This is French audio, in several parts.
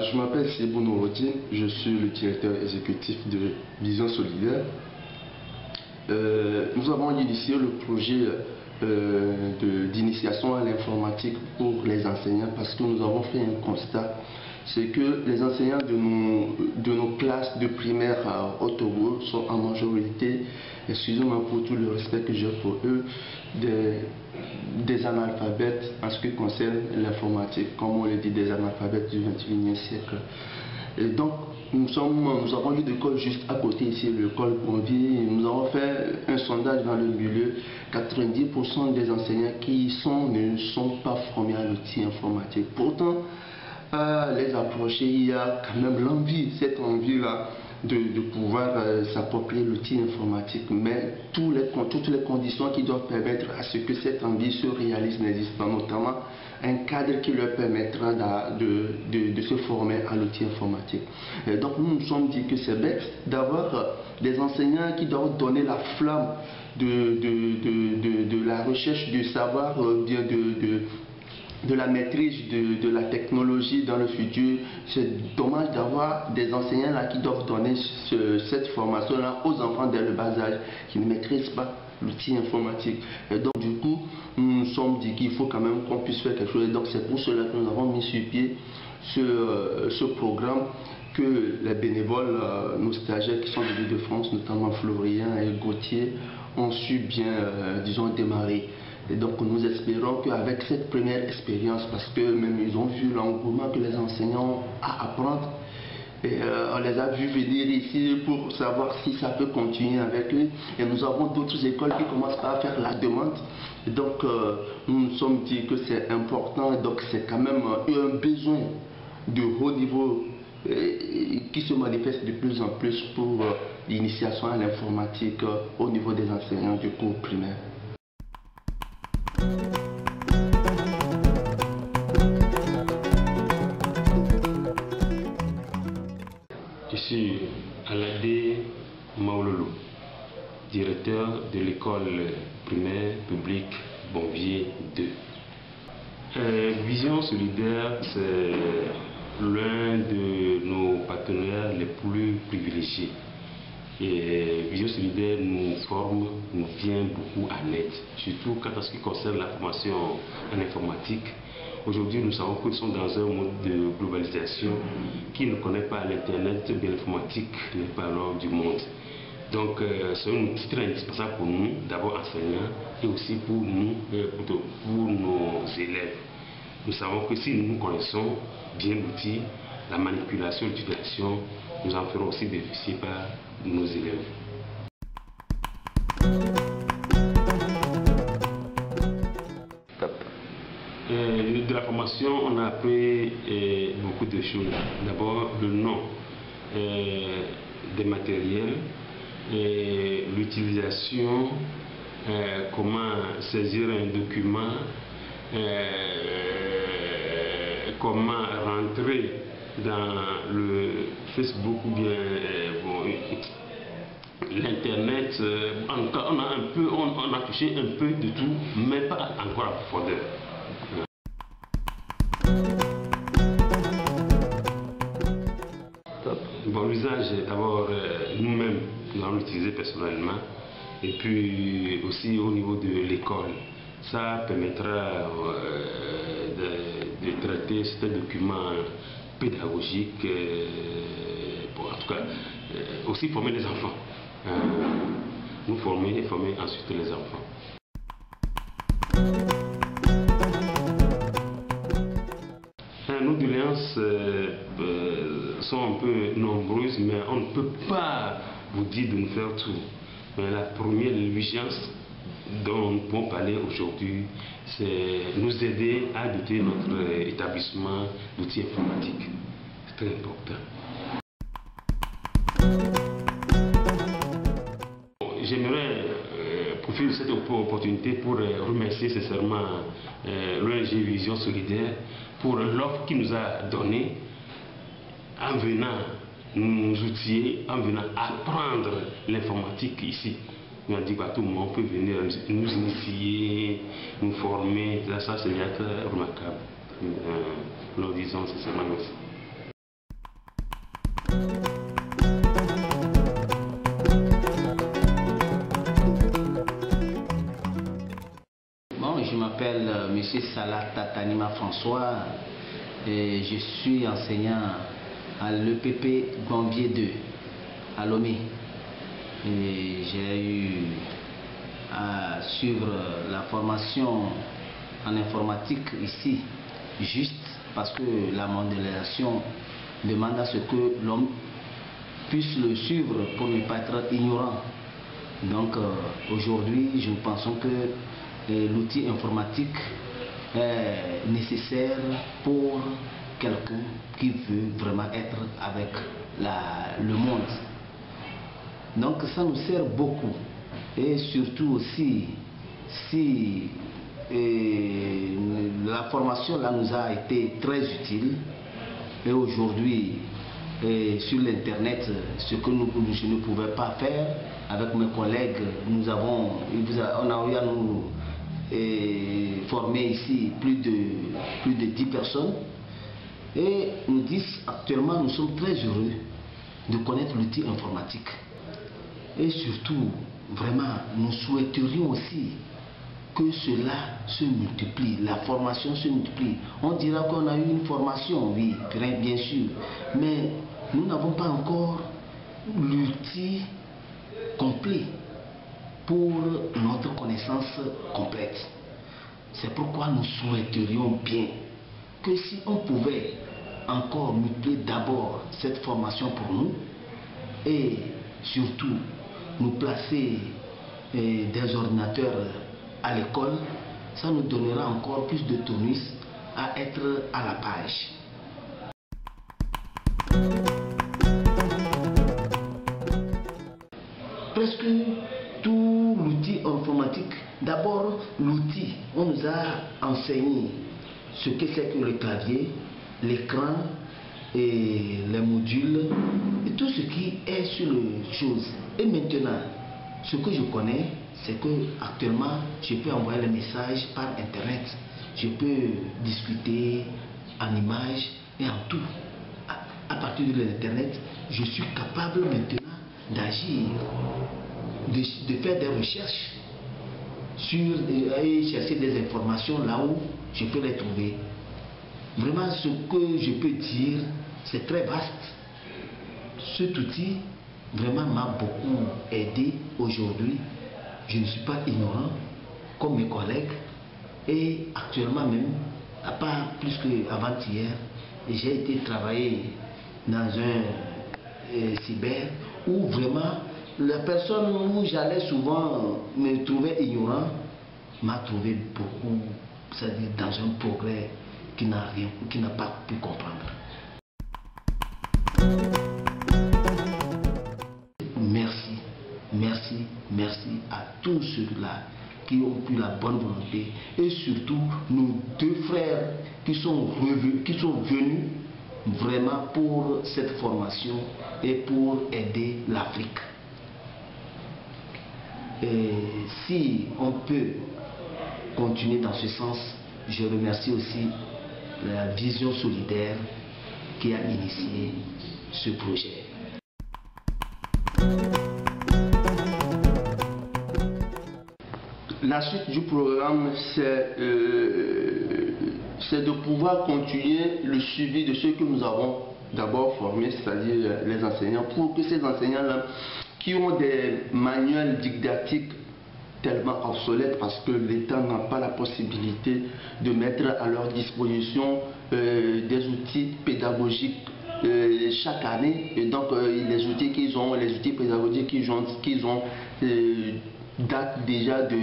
Je m'appelle Sibou Nourodine, je suis le directeur exécutif de Vision Solidaire. Nous avons initié le projet d'initiation à l'informatique pour les enseignants parce que nous avons fait un constat, c'est que les enseignants de nos classes de primaire à Otobo sont en majorité, excusez-moi pour tout le respect que j'ai pour eux, des analphabètes en ce qui concerne l'informatique, comme on le dit, des analphabètes du 21e siècle. Et donc, nous avons eu l'école juste à côté ici, l'école Bonvier. Nous avons fait un sondage dans le milieu. 90% des enseignants qui y sont ne sont pas formés à l'outil informatique. Pourtant, à les approcher, il y a quand même l'envie, cette envie-là de pouvoir s'approprier l'outil informatique. Mais toutes les conditions qui doivent permettre à ce que cette envie se réalise n'existent pas, notamment un cadre qui leur permettra de se former à l'outil informatique. Et donc nous nous sommes dit que c'est bête d'avoir des enseignants qui doivent donner la flamme de la recherche du savoir, de la maîtrise de la technologie dans le futur. C'est dommage d'avoir des enseignants là qui doivent donner cette formation là aux enfants dès le bas âge qui ne maîtrisent pas l'outil informatique. Et donc du coup nous nous sommes dit qu'il faut quand même qu'on puisse faire quelque chose. Et donc c'est pour cela que nous avons mis sur pied ce programme que les bénévoles, nos stagiaires qui sont de l'Île-de-France, notamment Florien et Gauthier, ont su bien, disons, démarrer. Et donc nous espérons qu'avec cette première expérience, parce que même ils ont vu l'engouement que les enseignants ont à apprendre, et on les a vus venir ici pour savoir si ça peut continuer avec eux. Et nous avons d'autres écoles qui commencent à faire la demande. Et donc nous nous sommes dit que c'est important, et donc c'est quand même un besoin de haut niveau qui se manifeste de plus en plus pour l'initiation à l'informatique au niveau des enseignants du cours primaire. Je suis Aladé Maololo, directeur de l'école primaire publique Bonvier 2. Vision Solidaire, c'est l'un de nos partenaires les plus privilégiés. Et Vision Solidaire nous forme, nous vient beaucoup en aide, surtout quand en ce qui concerne la formation en informatique. Aujourd'hui, nous savons que nous sommes dans un mode de globalisation qui ne connaît pas l'Internet, bien l'informatique n'est pas à l'ordre du monde. Donc, c'est un outil très indispensable pour nous, d'abord enseignants, et aussi pour nous, pour nos élèves. Nous savons que si nous connaissons bien l'outil, la manipulation, l'utilisation, nous en ferons aussi bénéficier par nos élèves. De la formation, on a appris beaucoup de choses. D'abord, le nom des matériels, l'utilisation, comment saisir un document, comment rentrer dans le Facebook ou bien l'Internet. En tout cas, on a touché un peu de tout, mais pas encore à profondeur. Bon, l'usage, d'abord, nous-mêmes, nous allons l'utiliser personnellement, et puis aussi au niveau de l'école. Ça permettra de traiter certains documents pédagogiques, pour, en tout cas, aussi former les enfants. Nous former et former ensuite les enfants. Nos doléances sont un peu nombreuses, mais on ne peut pas vous dire de nous faire tout. Mais la première urgence dont nous pouvons parler aujourd'hui, c'est nous aider à doter notre établissement d'outils informatiques. C'est très important. J'aimerais profiter de cette opportunité pour remercier sincèrement l'ONG Vision Solidaire pour l'offre qu'il nous a donnée en venant nous outiller, en venant apprendre l'informatique ici. On a dit qu'à tout moment on peut venir nous initier, nous former, ça c'est remarquable. Nous disons sincèrement merci. m'appelle Monsieur Salah Tatanima François et je suis enseignant à l'EPP Gambier 2 à Lomé. Et j'ai eu à suivre la formation en informatique ici, juste parce que la mondialisation demande à ce que l'homme puisse le suivre pour ne pas être ignorant. Donc aujourd'hui, nous pensons que l'outil informatique est nécessaire pour quelqu'un qui veut vraiment être avec le monde. Donc ça nous sert beaucoup. Et surtout aussi, si la formation là nous a été très utile, et aujourd'hui, sur l'internet, ce que je ne pouvais pas faire avec mes collègues, on a eu à nous former ici plus de 10 personnes. Et nous disent actuellement, nous sommes très heureux de connaître l'outil informatique. Et surtout, vraiment, nous souhaiterions aussi que cela se multiplie, la formation se multiplie. On dira qu'on a eu une formation, oui, bien sûr, mais nous n'avons pas encore l'outil complet pour notre connaissance complète. C'est pourquoi nous souhaiterions bien que si on pouvait encore multiplier d'abord cette formation pour nous et surtout nous placer des ordinateurs à l'école, ça nous donnera encore plus de tonus à être à la page. Presque tout l'outil informatique, d'abord l'outil, on nous a enseigné ce que c'est que le clavier, l'écran et les modules et tout ce qui est sur les choses. Et maintenant, ce que je connais, c'est que actuellement, je peux envoyer les messages par internet, je peux discuter en images et en tout. À partir de l'internet, je suis capable maintenant d'agir, de faire des recherches et chercher des informations là où je peux les trouver. Vraiment, ce que je peux dire, c'est très vaste. Cet outil, vraiment, m'a beaucoup aidé aujourd'hui. Je ne suis pas ignorant comme mes collègues. Et actuellement même, à part plus qu'avant-hier, j'ai été travailler dans un cyber où vraiment, la personne où j'allais souvent me trouver ignorant m'a trouvé beaucoup, c'est-à-dire dans un progrès qui n'a pas pu comprendre. Merci, merci, merci à tous ceux-là qui ont eu la bonne volonté et surtout nos deux frères qui sont venus vraiment pour cette formation et pour aider l'Afrique. Et si on peut continuer dans ce sens, je remercie aussi la Vision Solidaire qui a initié ce projet. La suite du programme, c'est de pouvoir continuer le suivi de ceux que nous avons d'abord formés, c'est-à-dire les enseignants, pour que ces enseignants-là, qui ont des manuels didactiques tellement obsolètes parce que l'État n'a pas la possibilité de mettre à leur disposition des outils pédagogiques chaque année, et donc les outils pédagogiques qu'ils ont datent déjà de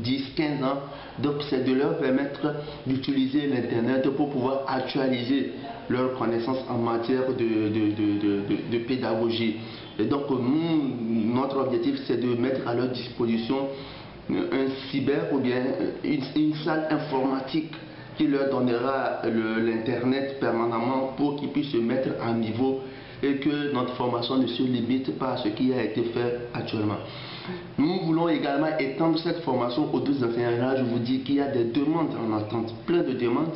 10-15 ans. Donc c'est de leur permettre d'utiliser l'internet pour pouvoir actualiser leurs connaissances en matière de pédagogie. Et donc notre objectif, c'est de mettre à leur disposition un cyber ou bien une salle informatique qui leur donnera l'internet permanemment pour qu'ils puissent se mettre à niveau et que notre formation ne se limite pas à ce qui a été fait actuellement. Nous voulons également étendre cette formation aux deux enseignants. Là, je vous dis qu'il y a des demandes en attente, plein de demandes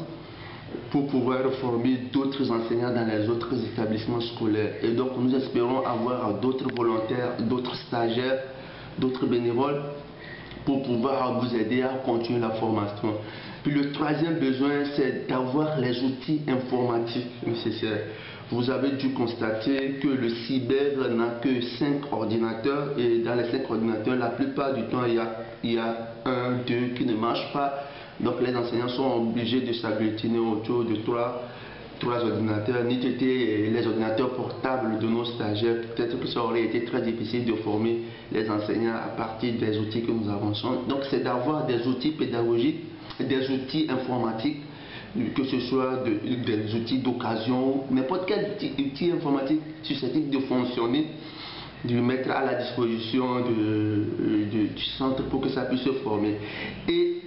pour pouvoir former d'autres enseignants dans les autres établissements scolaires. Et donc nous espérons avoir d'autres volontaires, d'autres stagiaires, d'autres bénévoles pour pouvoir vous aider à continuer la formation. Puis le troisième besoin, c'est d'avoir les outils informatiques nécessaires. Vous avez dû constater que le cyber n'a que 5 ordinateurs et dans les 5 ordinateurs, la plupart du temps, il y a 1, 2 qui ne marchent pas. Donc les enseignants sont obligés de s'agglutiner autour de trois ordinateurs. Ni c'était les ordinateurs portables de nos stagiaires, peut-être que ça aurait été très difficile de former les enseignants à partir des outils que nous avançons. Donc c'est d'avoir des outils pédagogiques, des outils informatiques, que ce soit des outils d'occasion, n'importe quel outil informatique susceptible de fonctionner, de mettre à la disposition du centre pour que ça puisse se former. Et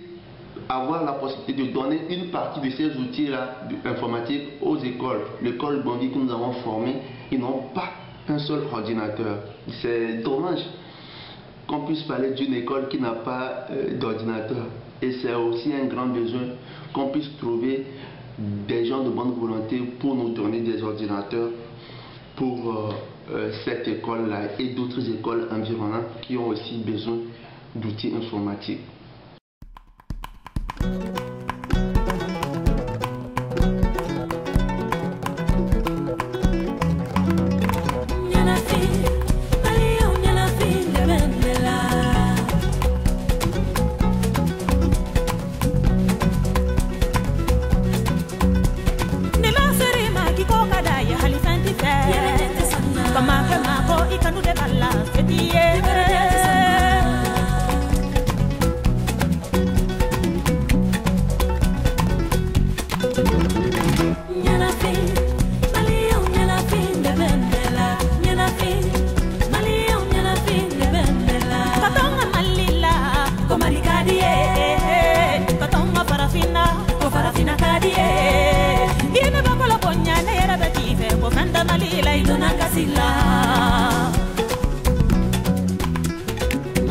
avoir la possibilité de donner une partie de ces outils-là informatiques aux écoles. L'école Bondy que nous avons formée, ils n'ont pas un seul ordinateur. C'est dommage qu'on puisse parler d'une école qui n'a pas d'ordinateur. Et c'est aussi un grand besoin qu'on puisse trouver des gens de bonne volonté pour nous donner des ordinateurs pour cette école-là et d'autres écoles environnantes qui ont aussi besoin d'outils informatiques.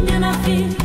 Nyana fi